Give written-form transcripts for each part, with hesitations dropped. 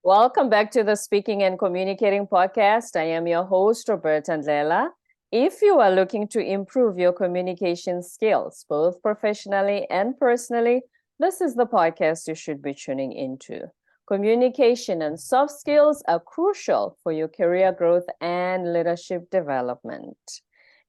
Welcome back to the Speaking and Communicating podcast. I am your host, Roberta. If you are looking to improve your communication skills, both professionally and personally, this is the podcast you should be tuning into. Communication and soft skills are crucial for your career growth and leadership development.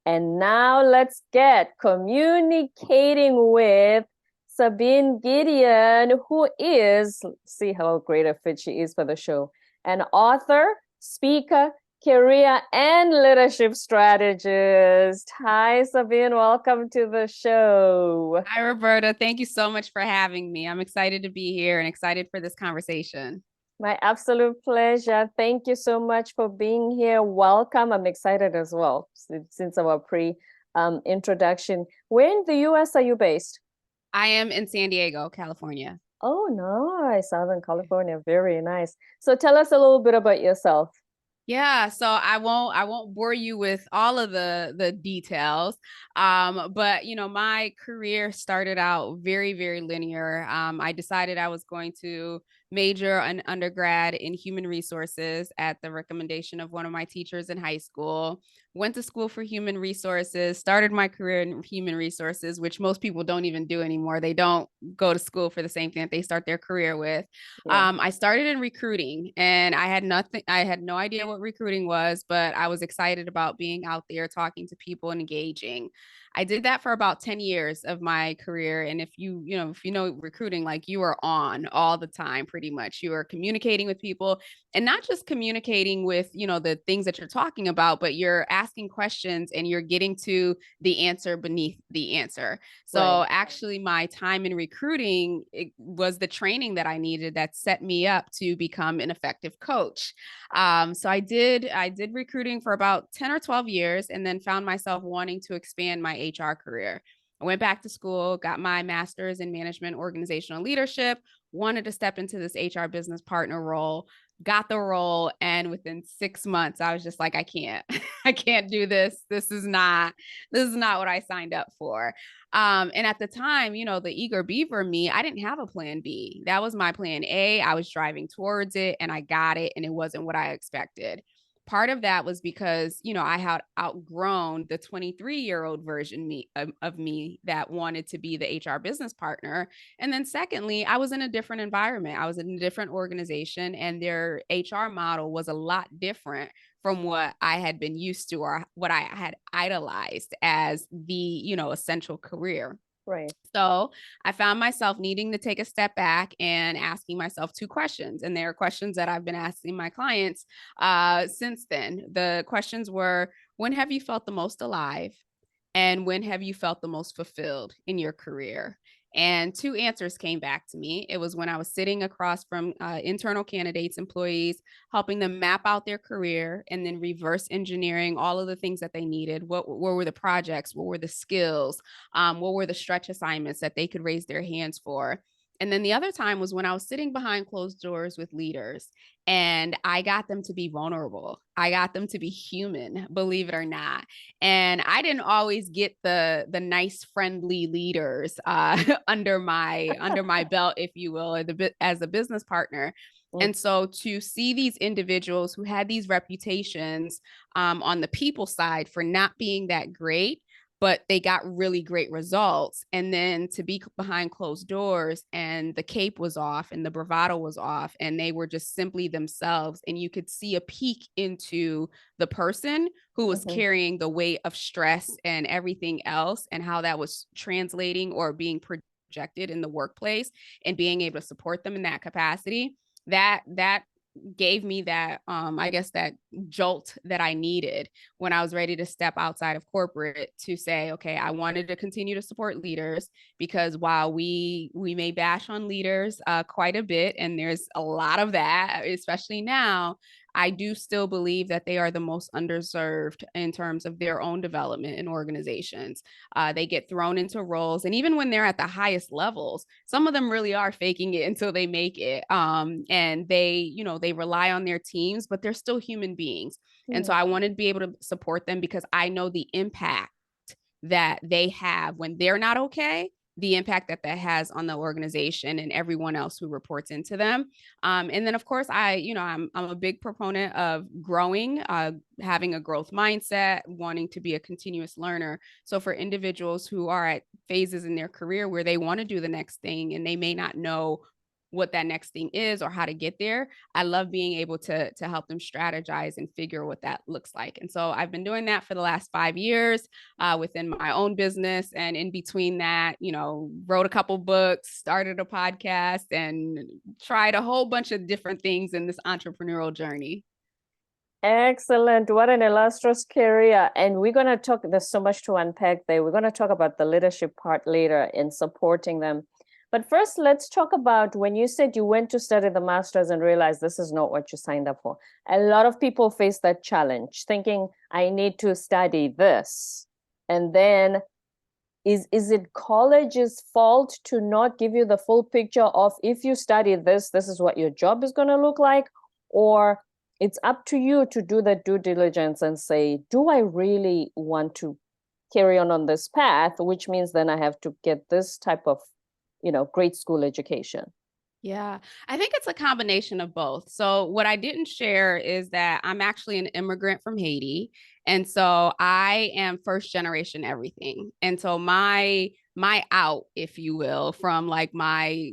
And now let's get communicating with Sabine Gedeon, who is, see how great a fit she is for the show, an author, speaker, career, and leadership strategist. Hi, Sabine. Welcome to the show. Hi, Roberta. Thank you so much for having me. I'm excited to be here and excited for this conversation. My absolute pleasure. Thank you so much for being here. Welcome. I'm excited as well since our introduction. Where in the US are you based? I am in San Diego, California. Oh, nice. Southern California. Very nice. So tell us a little bit about yourself. Yeah, so I won't bore you with all of the details. But my career started out very linear. I decided I was going to major an undergrad in human resources at the recommendation of one of my teachers in high school. Went to school for human resources, started my career in human resources, which most people don't even do anymore. They don't go to school for the same thing that they start their career with. Yeah. I started in recruiting and I had no idea what recruiting was, but I was excited about being out there talking to people and engaging. I did that for about 10 years of my career. And if if you know recruiting, like you are on all the time, pretty much. You are communicating with people and not just communicating with, the things that you're talking about, but you're asking questions and you're getting to the answer beneath the answer. So Right. actually my time in recruiting, it was the training that I needed that set me up to become an effective coach. So I did recruiting for about 10 or 12 years and then found myself wanting to expand my HR career. I went back to school, got my master's in management organizational leadership, wanted to step into this HR business partner role, got the role, and within 6 months I was just like, I can't I can't do this. This is not what I signed up for. And at the time, the eager beaver me, I didn't have a plan B. That was my plan A. I was driving towards it and I got it, and it wasn't what I expected. Part of that was because, I had outgrown the 23-year-old version of me that wanted to be the HR business partner. And then secondly, I was in a different environment. I was in a different organization and their HR model was a lot different from what I had been used to or what I had idolized as the, essential career. Right. So I found myself needing to take a step back and asking myself two questions. And they are questions that I've been asking my clients since then. The questions were, when have you felt the most alive? And when have you felt the most fulfilled in your career? And two answers came back to me. It was when I was sitting across from internal candidates, employees, helping them map out their career and then reverse engineering all of the things that they needed. What were the projects? What were the skills? What were the stretch assignments that they could raise their hands for? And then the other time was when I was sitting behind closed doors with leaders and I got them to be vulnerable. I got them to be human, believe it or not. And I didn't always get the nice, friendly leaders under my belt, if you will, or as a business partner. And so to see these individuals who had these reputations on the people side for not being that great, but they got really great results. And then to be behind closed doors and the cape was off and the bravado was off and they were just simply themselves. And you could see a peek into the person who was carrying the weight of stress and everything else and how that was translating or being projected in the workplace and being able to support them in that capacity. That gave me that I guess that jolt that I needed when I was ready to step outside of corporate to say, okay, I wanted to continue to support leaders because while we may bash on leaders quite a bit, and there's a lot of that, especially now, I do still believe that they are the most underserved in terms of their own development in organizations. They get thrown into roles, and even when they're at the highest levels, some of them really are faking it until they make it. And they rely on their teams, but they're still human beings. And so I wanted to be able to support them because I know the impact that they have when they're not okay. the impact that that has on the organization and everyone else who reports into them. And then, of course, I'm a big proponent of growing, having a growth mindset, wanting to be a continuous learner. So for individuals who are at phases in their career where they want to do the next thing and they may not know what that next thing is or how to get there, I love being able to help them strategize and figure what that looks like. And so I've been doing that for the last 5 years within my own business. And in between that, wrote a couple books, started a podcast, and tried a whole bunch of different things in this entrepreneurial journey. Excellent. What an illustrious career. And we're going to talk, there's so much to unpack there. We're going to talk about the leadership part later in supporting them. But first, let's talk about when you said you went to study the master's and realized this is not what you signed up for. A lot of people face that challenge, thinking, I need to study this. And then is it college's fault to not give you the full picture of, if you study this, this is what your job is going to look like? Or it's up to you to do the due diligence and say, do I really want to carry on this path? Which means then I have to get this type of great school education. Yeah, I think it's a combination of both. So, what I didn't share is that I'm actually an immigrant from Haiti. And so I am first generation everything. And so my out, if you will, from like my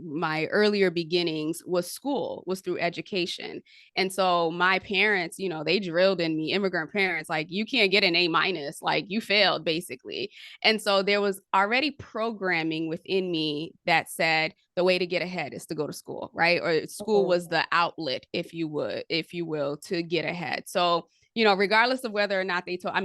earlier beginnings was school, was through education. And so my parents, they drilled in me, immigrant parents, like, you can't get an A-, like you failed basically. And so there was already programming within me that said the way to get ahead is to go to school, right? Or school was the outlet, if you will, to get ahead. So, regardless of whether or not they told, I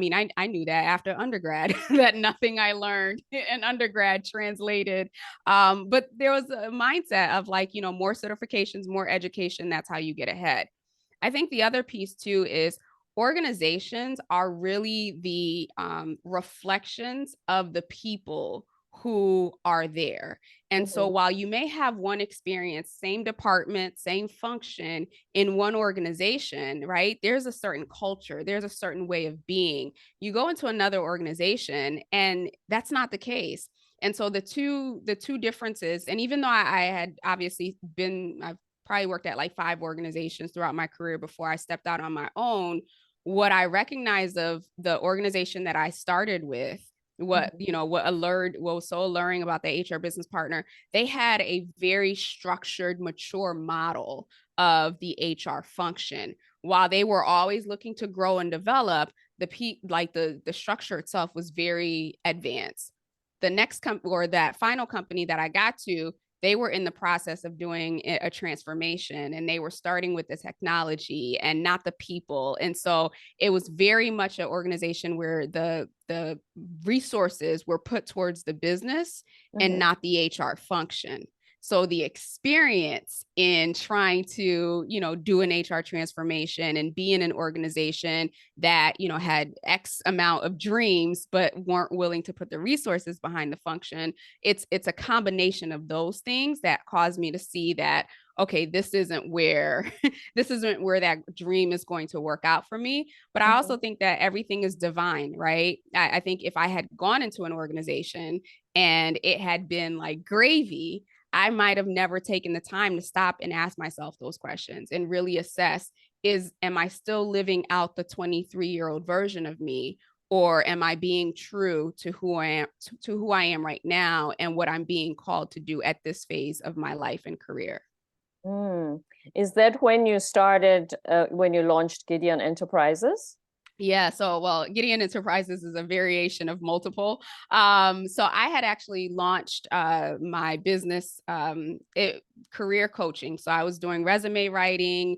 knew that after undergrad that nothing I learned in undergrad translated. But there was a mindset of like, more certifications, more education. That's how you get ahead. I think the other piece too is organizations are really the reflections of the people who are there. And so while you may have one experience, same department, same function in one organization, right? There's a certain culture, there's a certain way of being. You go into another organization and that's not the case. And so the two differences, and even though I had obviously I've probably worked at like 5 organizations throughout my career before I stepped out on my own, what I recognize of the organization that I started with, what was so alluring about the HR business partner, they had a very structured, mature model of the HR function. While they were always looking to grow and develop, the structure itself was very advanced. The next or that final company that I got to, they were in the process of doing a transformation, and they were starting with the technology and not the people. And so it was very much an organization where the resources were put towards the business and not the HR function. So the experience in trying to, do an HR transformation and be in an organization that, had X amount of dreams, but weren't willing to put the resources behind the function. It's a combination of those things that caused me to see that, okay, this isn't where that dream is going to work out for me. But I also think that everything is divine, right? I think if I had gone into an organization and it had been like gravy, I might have never taken the time to stop and ask myself those questions and really assess, am I still living out the 23-year-old version of me? Or am I being true to who I am right now and what I'm being called to do at this phase of my life and career? Is that when you started, when you launched Gedeon Enterprises? Yeah. So, well, Gedeon Enterprises is a variation of multiple. So I had actually launched my business career coaching. So I was doing resume writing,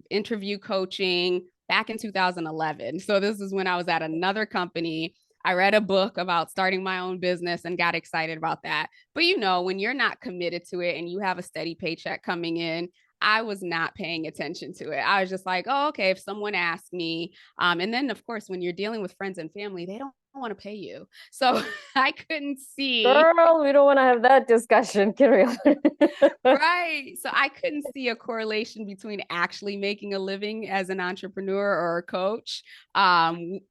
interview coaching back in 2011. So this is when I was at another company. I read a book about starting my own business and got excited about that. But when you're not committed to it and you have a steady paycheck coming in, I was not paying attention to it. I was just like, oh, okay, if someone asked me. And then, of course, when you're dealing with friends and family, they don't want to pay you. So I couldn't see. Girl, we don't want to have that discussion. Carry on. Right. So I couldn't see a correlation between actually making a living as an entrepreneur or a coach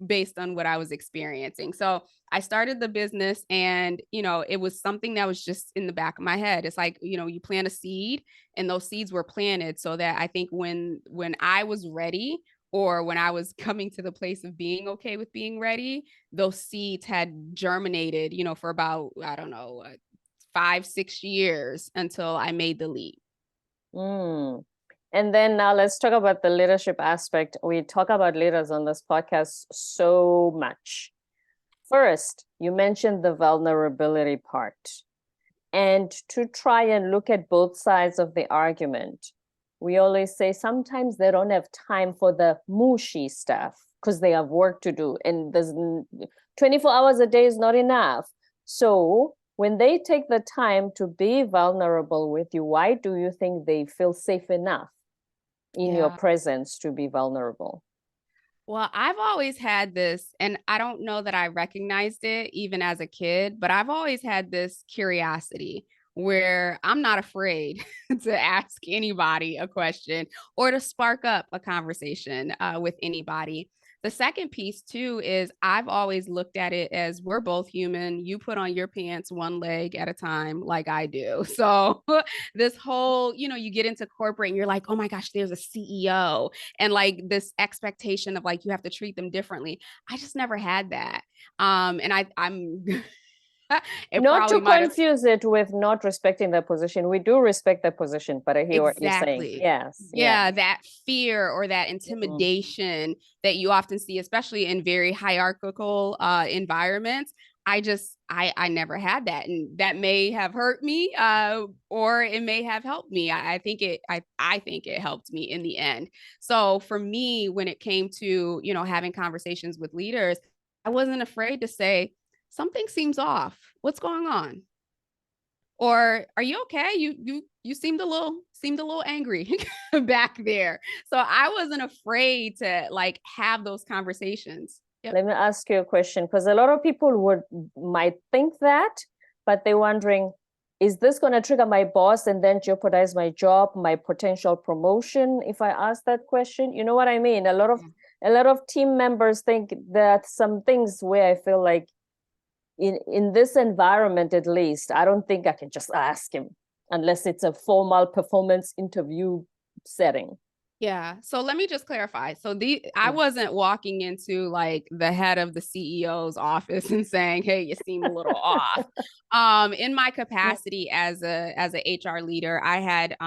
based on what I was experiencing. So I started the business and, it was something that was just in the back of my head. It's like, you plant a seed and those seeds were planted so that I think when I was ready, or when I was coming to the place of being okay with being ready, those seeds had germinated, for about, I don't know, 5-6 years until I made the leap. Mm. And then now let's talk about the leadership aspect. We talk about leaders on this podcast so much. First, you mentioned the vulnerability part. And to try and look at both sides of the argument, we always say sometimes they don't have time for the mushy stuff because they have work to do. And there's 24 hours a day is not enough. So when they take the time to be vulnerable with you, why do you think they feel safe enough in your presence to be vulnerable? Well, I've always had this, and I don't know that I recognized it even as a kid, but I've always had this curiosity where I'm not afraid to ask anybody a question or to spark up a conversation with anybody. The second piece, too, is I've always looked at it as we're both human. You put on your pants one leg at a time, like I do. So, this whole, you get into corporate and you're like, oh my gosh, there's a CEO, and like this expectation of like you have to treat them differently. I just never had that. And I'm not to confuse it with not respecting their position. We do respect their position, but I hear what you're saying. Yes. Yeah, that fear or that intimidation that you often see, especially in very hierarchical environments. I never had that, and that may have hurt me, or it may have helped me. I think it helped me in the end. So for me, when it came to having conversations with leaders, I wasn't afraid to say, something seems off. What's going on? Or are you okay? You seemed a little angry back there. So I wasn't afraid to like have those conversations. Yep. Let me ask you a question, because a lot of people might think that, but they're wondering, is this going to trigger my boss and then jeopardize my job, my potential promotion if I ask that question? You know what I mean? A lot of team members think that some things where I feel like in this environment, at least, I don't think I can just ask him unless it's a formal performance interview setting. Yeah. So let me just clarify. So I wasn't walking into like the head of the CEO's office and saying, "Hey, you seem a little off." In my capacity as a HR leader, I had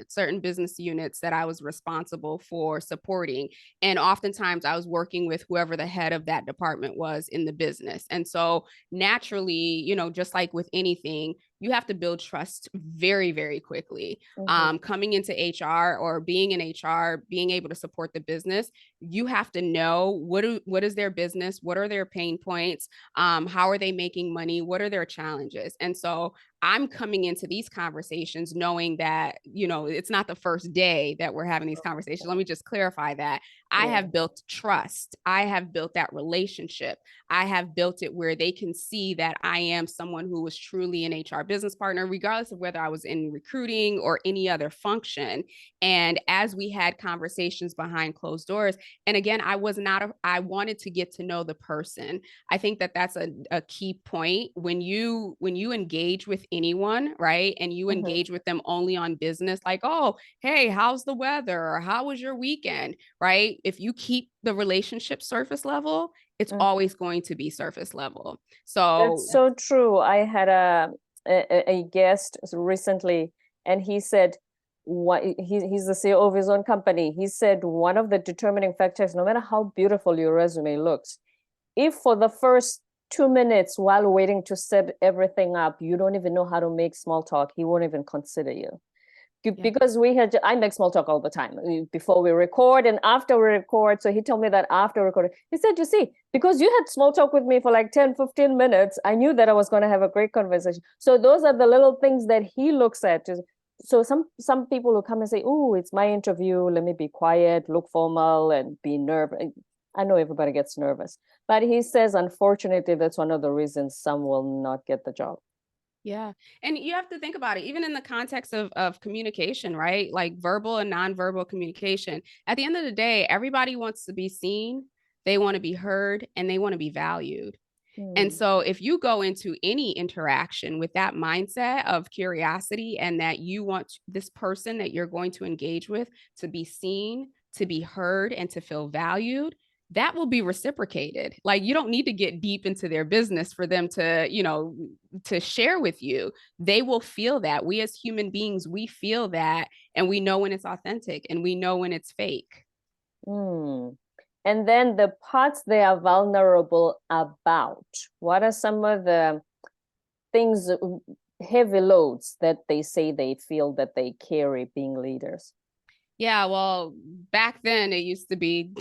certain business units that I was responsible for supporting, and oftentimes I was working with whoever the head of that department was in the business. And so naturally, just like with anything, you have to build trust very, very quickly. Coming into HR or being in HR, being able to support the business, you have to know what is their business, what are their pain points, how are they making money, what are their challenges. And so I'm coming into these conversations knowing that, it's not the first day that we're having these conversations. Let me just clarify that. I have built trust. I have built that relationship. I have built it where they can see that I am someone who was truly an HR business partner, regardless of whether I was in recruiting or any other function. And as we had conversations behind closed doors, and again, I wanted to get to know the person. I think that that's a key point when you engage with anyone, right? And you engage with them only on business, like, oh, hey, how's the weather? Or how was your weekend? Right? If you keep the relationship surface level, it's always going to be surface level. So that's so true. I had a guest recently, and he said, he's the CEO of his own company. He said one of the determining factors, no matter how beautiful your resume looks, if for the first 2 minutes while waiting to set everything up, you don't even know how to make small talk, he won't even consider you. Because I make small talk all the time before we record and after we record. So he told me that after recording, he said, you see, because you had small talk with me for like 10, 15 minutes, I knew that I was going to have a great conversation. So those are the little things that he looks at. So some people will come and say, oh, it's my interview, let me be quiet, look formal and be nervous. I know everybody gets nervous, but he says, unfortunately, that's one of the reasons some will not get the job. Yeah. And you have to think about it, even in the context of communication, right? Like verbal and nonverbal communication. At the end of the day, everybody wants to be seen, they want to be heard, and they want to be valued. And so if you go into any interaction with that mindset of curiosity and that you want this person that you're going to engage with to be seen, to be heard, and to feel valued, that will be reciprocated. Like you don't need to get deep into their business for them to, to share with you. They will feel that. We as human beings, we feel that, and we know when it's authentic and we know when it's fake. Mm. And then the parts they are vulnerable about. What are some of the things, heavy loads that they say they feel that they carry being leaders? Yeah, well, back then it used to be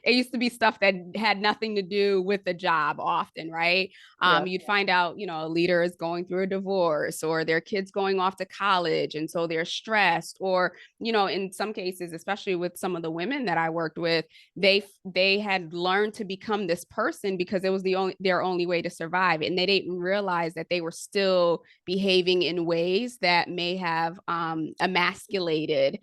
it used to be stuff that had nothing to do with the job often, right? Yeah. You'd find out, a leader is going through a divorce or their kids going off to college. And so they're stressed, or, in some cases, especially with some of the women that I worked with, they had learned to become this person because it was their only way to survive. And they didn't realize that they were still behaving in ways that may have emasculated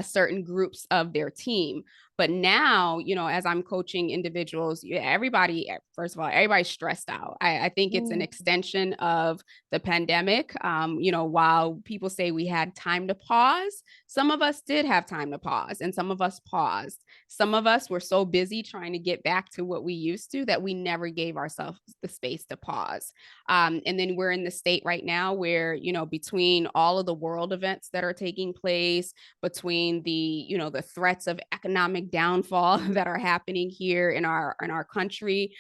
certain groups of their team. But now, as I'm coaching individuals, everybody, first of all, everybody's stressed out. I think it's an extension of the pandemic. While people say we had time to pause, some of us did have time to pause and some of us paused. Some of us were so busy trying to get back to what we used to that we never gave ourselves the space to pause. And then we're in the state right now where, between all of the world events that are taking place, between the threats of economic downfall that are happening here in our country,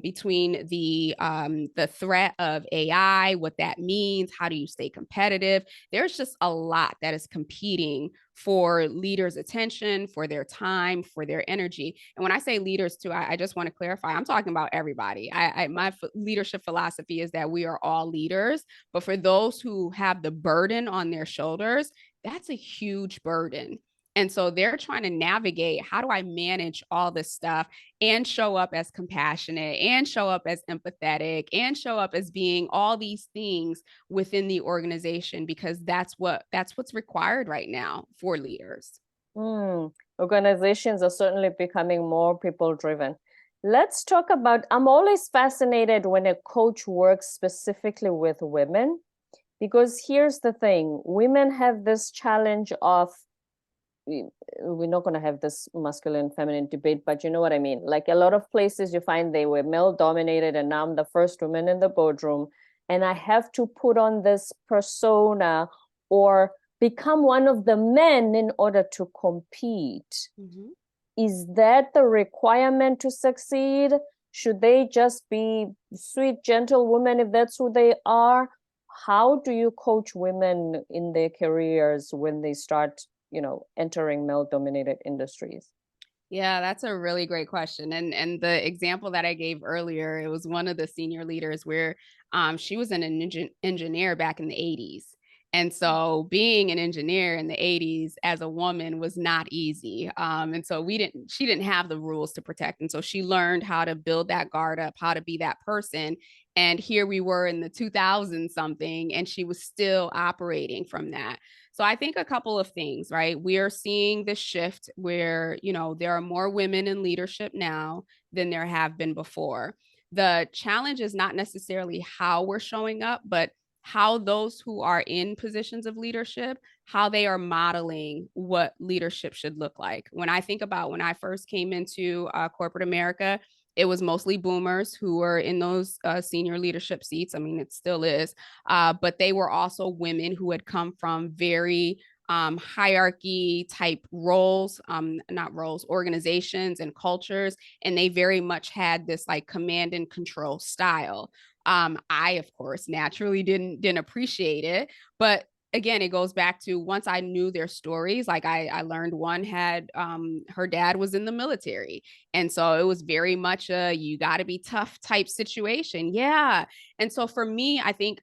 between the threat of AI, what that means, how do you stay competitive? There's just a lot that is competing for leaders' attention, for their time, for their energy. And when I say leaders too, I just want to clarify, I'm talking about everybody. My leadership philosophy is that we are all leaders, but for those who have the burden on their shoulders, that's a huge burden. And so they're trying to navigate, how do I manage all this stuff and show up as compassionate and show up as empathetic and show up as being all these things within the organization, because that's what's required right now for leaders. Organizations are certainly becoming more people driven. Let's talk about, I'm always fascinated when a coach works specifically with women, because here's the thing, women have this challenge of, we're not going to have this masculine feminine debate, but you know what I mean. Like a lot of places you find they were male dominated, and now I'm the first woman in the boardroom, and I have to put on this persona or become one of the men in order to compete. Is that the requirement to succeed? Should they just be sweet, gentle women if that's who they are? How do you coach women in their careers when they start, entering male-dominated industries? Yeah, that's a really great question. And the example that I gave earlier, it was one of the senior leaders where she was an engineer back in the 80s. And so being an engineer in the 80s as a woman was not easy. And so she didn't have the rules to protect. And so she learned how to build that guard up, how to be that person. And here we were in the 2000 something, and she was still operating from that. So I think a couple of things, right? We are seeing this shift where, there are more women in leadership now than there have been before. The challenge is not necessarily how we're showing up, but how those who are in positions of leadership, how they are modeling what leadership should look like. When I think about when I first came into corporate America, it was mostly boomers who were in those senior leadership seats. I mean, it still is, but they were also women who had come from very hierarchy type roles, not roles, organizations and cultures. And they very much had this like command and control style. I, of course, naturally didn't appreciate it, but again, it goes back to once I knew their stories, like I learned one had her dad was in the military. And so it was very much a you got to be tough type situation. Yeah. And so for me, I think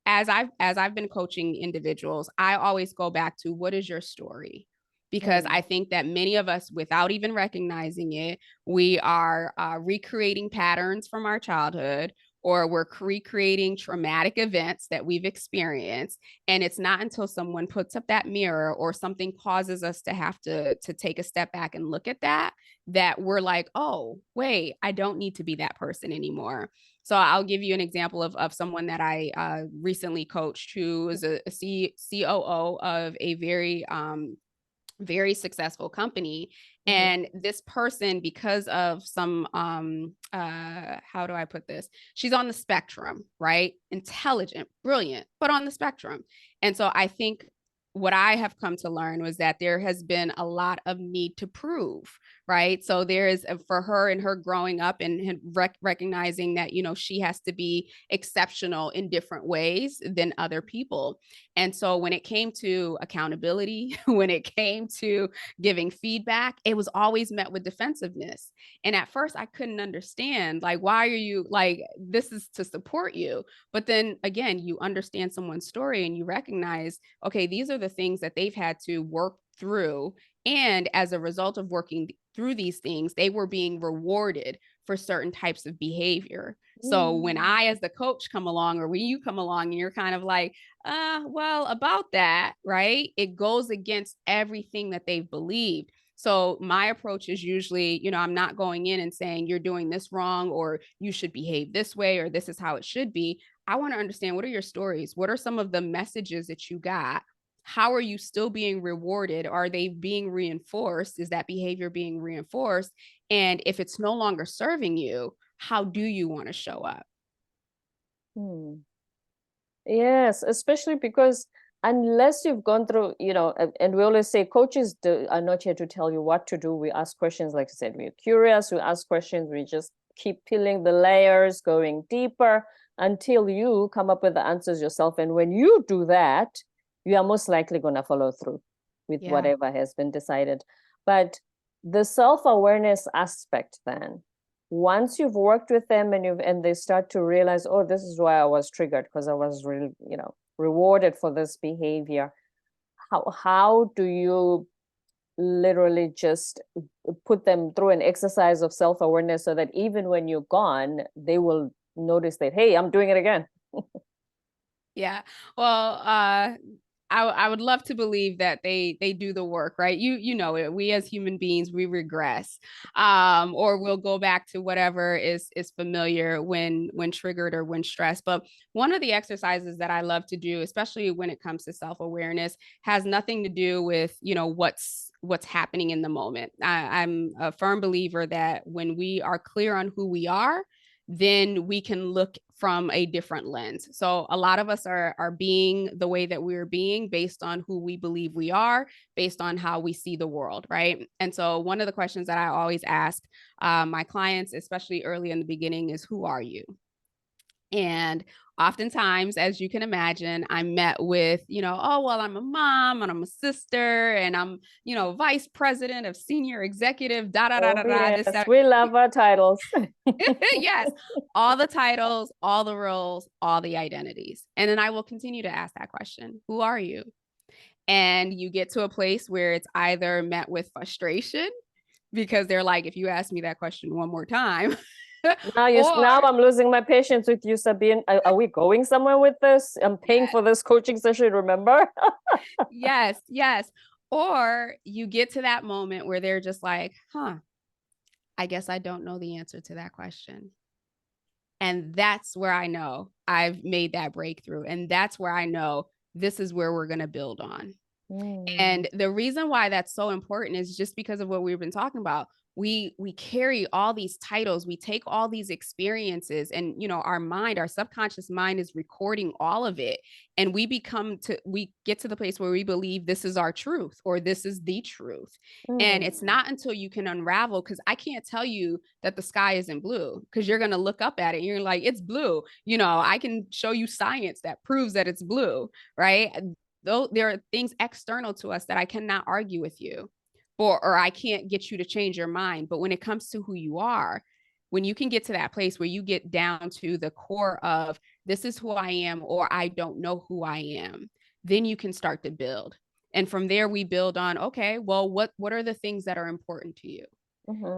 as I've been coaching individuals, I always go back to what is your story? because I think that many of us, without even recognizing it, we are recreating patterns from our childhood, or we're recreating traumatic events that we've experienced. And it's not until someone puts up that mirror or something causes us to have to take a step back and look at that, that we're like, oh, wait, I don't need to be that person anymore. So I'll give you an example of someone that I recently coached, who is a COO of a very successful company. And this person, because of some how do I put this, she's on the spectrum, right? Intelligent, brilliant, but on the spectrum. And so I think what I have come to learn was that there has been a lot of need to prove, right? So there is, for her and her growing up and recognizing that, you know, she has to be exceptional in different ways than other people. And so when it came to accountability, when it came to giving feedback, it was always met with defensiveness. And at first I couldn't understand, like, why are you, like, this is to support you. But then again, you understand someone's story and you recognize, okay, these are the things that they've had to work through. And as a result of working through these things, they were being rewarded for certain types of behavior. So when I, as the coach, come along, or when you come along and you're kind of like, well, about that, right? It goes against everything that they've believed. So my approach is usually, you know, I'm not going in and saying you're doing this wrong, or you should behave this way, or this is how it should be. I want to understand, what are your stories? What are some of the messages that you got? How are you still being rewarded? Are they being reinforced? Is that behavior being reinforced? And if it's no longer serving you, how do you want to show up? Yes, especially because unless you've gone through, you know, and we always say coaches are not here to tell you what to do. We ask questions, like I said, we're curious, we ask questions, we just keep peeling the layers, going deeper until you come up with the answers yourself. And when you do that, you are most likely going to follow through with whatever has been decided. But the self-awareness aspect, then, once you've worked with them and they start to realize, oh, this is why I was triggered, because I was really, you know, rewarded for this behavior. How do you literally just put them through an exercise of self-awareness so that even when you're gone, they will notice that, hey, I'm doing it again? Yeah. Well, I would love to believe that they do the work, right? You know it. We as human beings, we regress, or we'll go back to whatever is familiar when triggered or when stressed. But one of the exercises that I love to do, especially when it comes to self-awareness, has nothing to do with, you know, what's happening in the moment. I'm a firm believer that when we are clear on who we are, then we can look from a different lens. So a lot of us are being the way that we're being based on who we believe we are, based on how we see the world, right? And so one of the questions that I always ask my clients, especially early in the beginning, is, who are you? And oftentimes, as you can imagine, I'm met with, you know, oh, well, I'm a mom and I'm a sister and I'm, you know, vice president of senior executive, da, da, da, da, da. Yes, This, that. we love our titles. Yes, all the titles, all the roles, all the identities. And then I will continue to ask that question, who are you? And you get to a place where it's either met with frustration, because they're like, if you ask me that question one more time, Now or I'm losing my patience with you, Sabine. Are we going somewhere with this? I'm paying for this coaching session, remember? yes. Or you get to that moment where they're just like, I guess I don't know the answer to that question. And that's where I know I've made that breakthrough. And that's where I know this is where we're going to build on. And the reason why that's so important is just because of what we've been talking about. We carry all these titles, we take all these experiences, and, you know, our mind, our subconscious mind is recording all of it. And we get to the place where we believe this is our truth, or this is the truth. And it's not until you can unravel, because I can't tell you that the sky isn't blue, because you're going to look up at it and you're like, it's blue. You know, I can show you science that proves that it's blue, right? Though there are things external to us that I cannot argue with you, or I can't get you to change your mind. But when it comes to who you are, when you can get to that place where you get down to the core of, this is who I am, or I don't know who I am, then you can start to build. And from there, we build on, okay, well, what are the things that are important to you?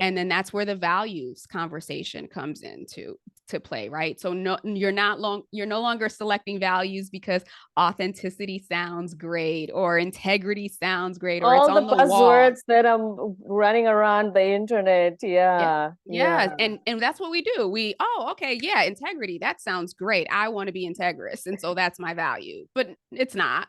And then that's where the values conversation comes into to play, right? So no, you're no longer selecting values because authenticity sounds great or integrity sounds great or it's All the on the wall. buzzwords that I'm running around the internet. Yeah. Yeah, Yeah. yeah. And that's what we do. Okay, yeah, integrity. That sounds great. I want to be integrous. And so that's my value. But it's not.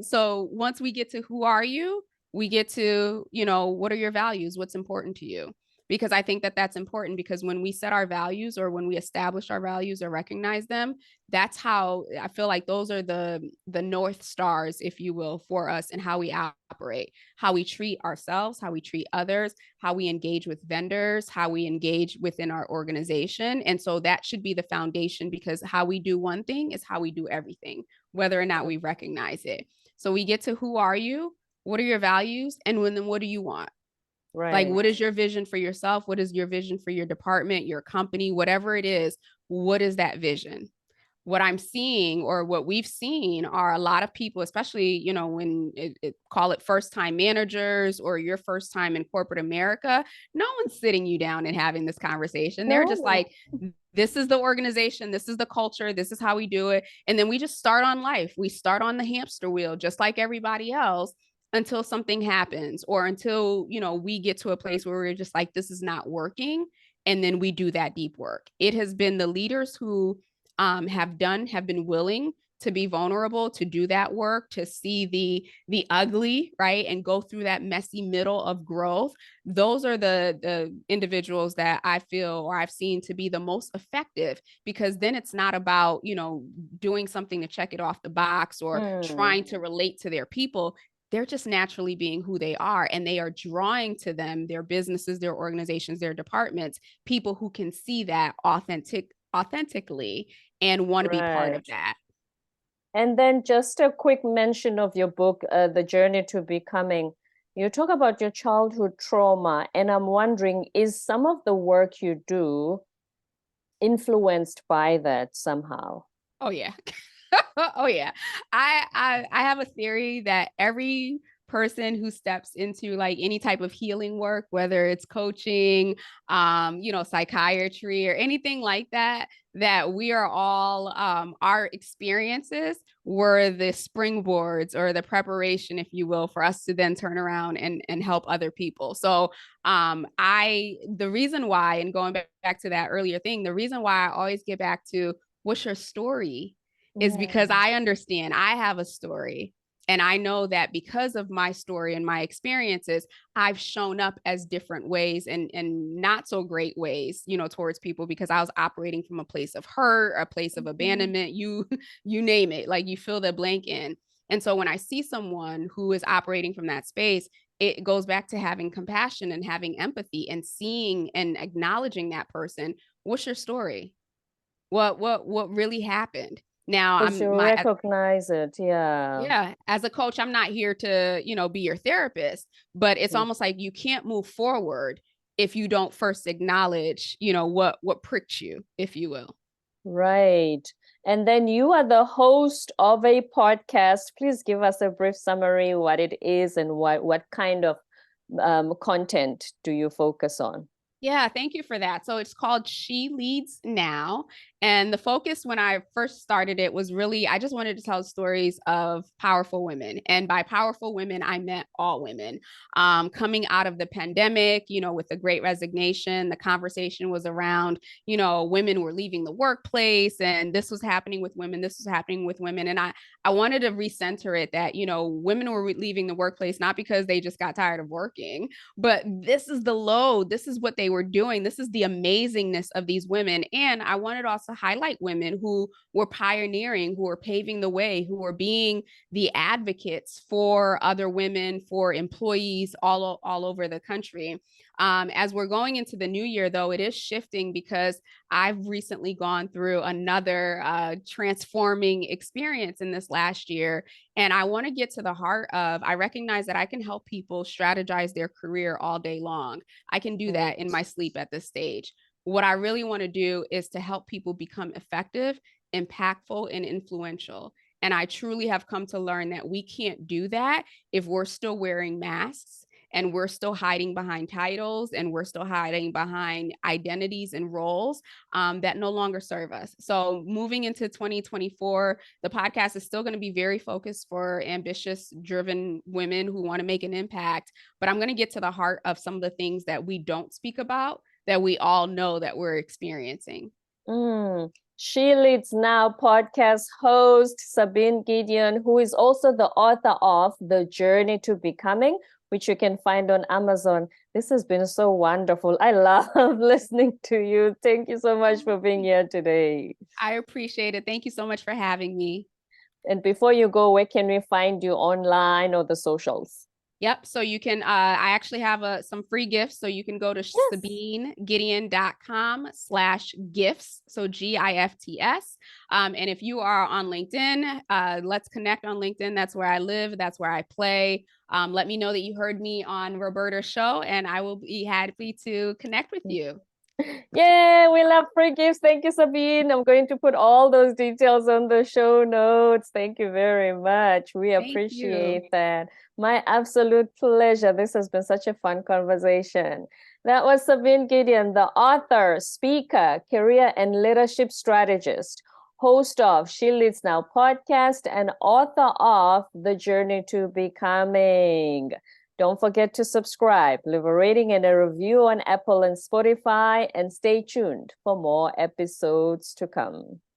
So once we get to who are you, we get to, what are your values? What's important to you? Because I think that that's important because when we set our values or when we establish our values or recognize them, that's how I feel like those are the North Stars, if you will, for us and how we operate, how we treat ourselves, how we treat others, how we engage with vendors, how we engage within our organization. And so that should be the foundation because how we do one thing is how we do everything, whether or not we recognize it. So we get to who are you? What are your values? And then what do you want? Like, Right. what is your vision for yourself? What is your vision for your department, your company, whatever it is? What is that vision? What I'm seeing or what we've seen are a lot of people, especially, when call it first time managers or your first time in corporate America, no one's sitting you down and having this conversation. They're just No. like, this is the organization, this is the culture, this is how we do it. And then we just start on life. We start on the hamster wheel, just like everybody else until something happens or until, we get to a place where we're just like, this is not working. And then we do that deep work. It has been the leaders who have been willing to be vulnerable, to do that work, to see the ugly, right, and go through that messy middle of growth. Those are the individuals that I feel or I've seen to be the most effective because then it's not about doing something to check it off the box or trying to relate to their people. They're just naturally being who they are and they are drawing to them their businesses, their organizations, their departments, people who can see that authentically and want to be part of Right. that. And then just a quick mention of your book, The Journey to Becoming. You talk about your childhood trauma, and I'm wondering, is some of the work you do influenced by that somehow? Oh yeah. Oh yeah. I have a theory that every person who steps into like any type of healing work, whether it's coaching, psychiatry or anything like that, that we are all our experiences were the springboards or the preparation, if you will, for us to then turn around and help other people. So the reason why, and going back to that earlier thing, the reason why I always get back to what's your story is because I understand I have a story. And I know that because of my story and my experiences, I've shown up as different ways and not so great ways, towards people because I was operating from a place of hurt, a place of abandonment, you name it, like you fill the blank in. And so when I see someone who is operating from that space, it goes back to having compassion and having empathy and seeing and acknowledging that person. What's your story? What really happened? Now Because you recognize it, yeah. yeah, as a coach, I'm not here to, be your therapist, but it's almost like you can't move forward if you don't first acknowledge, what pricked you, if you will. Right. And then you are the host of a podcast. Please give us a brief summary what it is and what kind of content do you focus on? Yeah, thank you for that. So it's called She Leads Now. And the focus when I first started it was really, I just wanted to tell stories of powerful women. And by powerful women, I meant all women. Coming out of the pandemic, with the great resignation, the conversation was around, women were leaving the workplace and this was happening with women, this was happening with women. And I wanted to recenter it that, women were leaving the workplace, not because they just got tired of working, but this is the load. This is what they were doing. This is the amazingness of these women. And I wanted to also highlight women who were pioneering, who were paving the way, who were being the advocates for other women, for employees all over the country. As we're going into the new year, though, it is shifting because I've recently gone through another transforming experience in this last year. And I want to get to the heart of, I recognize that I can help people strategize their career all day long. I can do that in my sleep at this stage. What I really want to do is to help people become effective, impactful, and influential. And I truly have come to learn that we can't do that if we're still wearing masks and we're still hiding behind titles and we're still hiding behind identities and roles that no longer serve us. So moving into 2024, the podcast is still going to be very focused for ambitious, driven women who want to make an impact. But I'm going to get to the heart of some of the things that we don't speak about that we all know that we're experiencing. She Leads Now podcast host Sabine Gedeon, who is also the author of The Journey to Becoming, which you can find on Amazon. This has been so wonderful. I love listening to you. Thank you so much for being here today. I appreciate it. Thank you so much for having me. And before you go, where can we find you online or the socials? Yep. So you can, I actually have some free gifts. So you can go to sabinegedeon.com/gifts. So GIFTS. And if you are on LinkedIn, let's connect on LinkedIn. That's where I live. That's where I play. Let me know that you heard me on Roberta's show, and I will be happy to connect with you. Yeah, we love free gifts. Thank you, Sabine. I'm going to put all those details on the show notes. Thank you very much. We appreciate that. My absolute pleasure. This has been such a fun conversation. That was Sabine Gedeon, the author, speaker, career and leadership strategist, host of She Leads Now podcast, and author of The Journey to Becoming. Don't forget to subscribe, leave a rating and a review on Apple and Spotify, and stay tuned for more episodes to come.